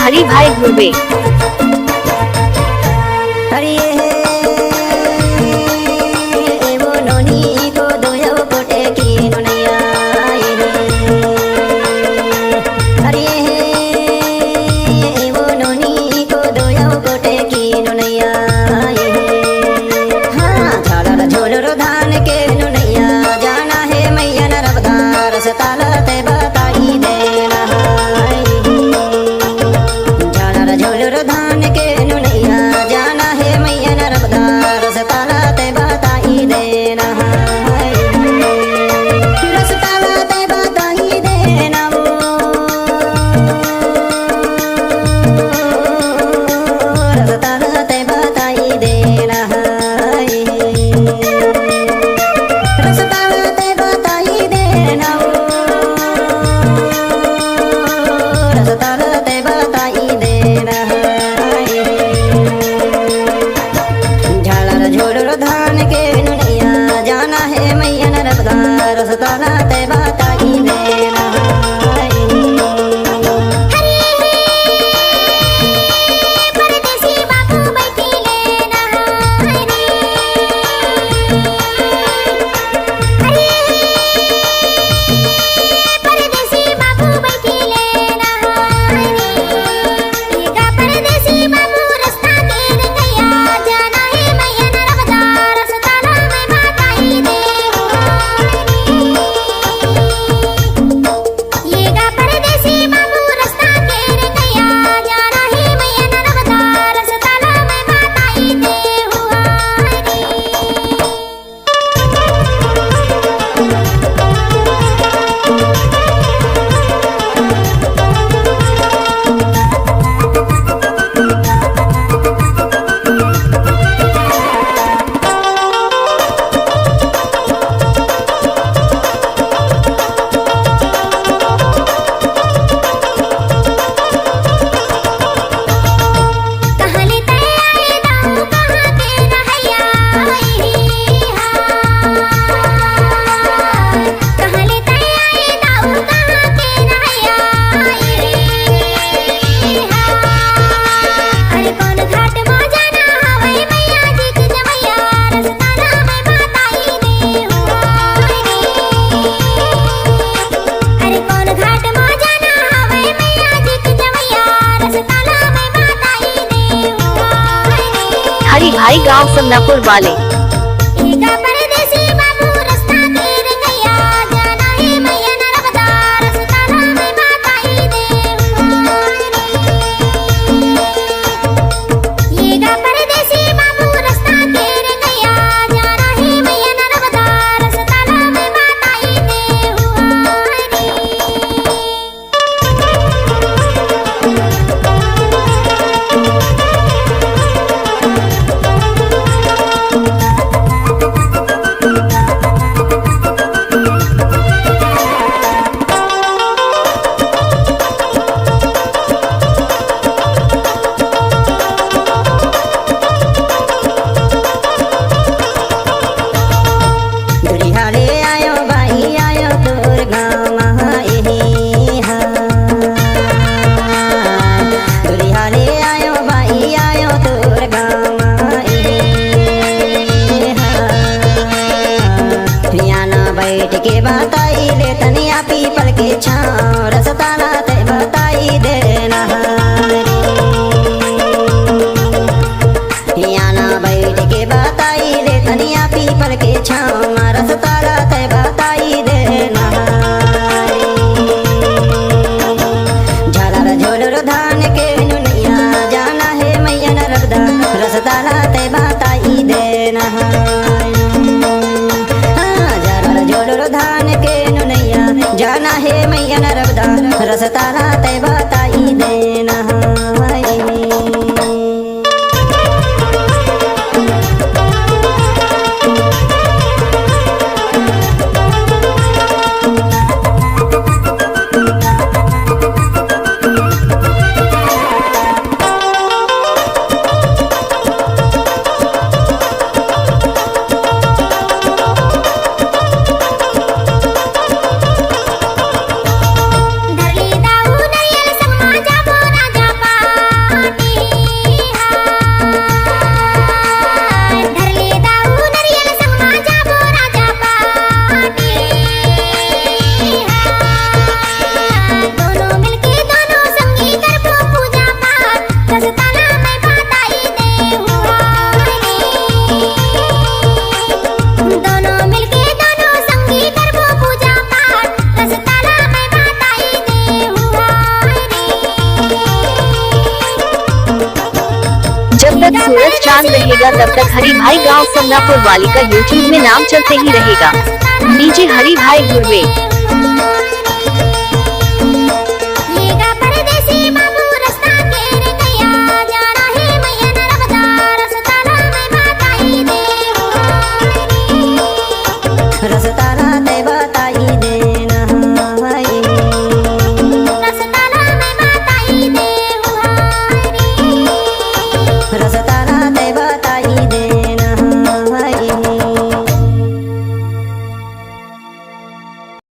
हरि भाई घुरबे। हरि भाई गांव समनापुर वाले। के बताई दे तनिया पीपल के छाँव रसताना ते बताई देना याना बैठ के बताई दे तनिया पीपल के छाँव रसताना ते बताई देना झालर झोलर धान के नुनिया जाना है मैया नरबदा रसताना ते बताई देना धान के नुनैया जाना है मैया नरबदा रसताना ते बताई देना धरली दाऊ नैयल संग माजा बोना जा चांद रहेगा तब तक हरी भाई गांव समनापुर वाली का यूट्यूब में नाम चलते ही रहेगा। डीजे हरी भाई गुरवे। रसताना ते बताई देना भाई, रसता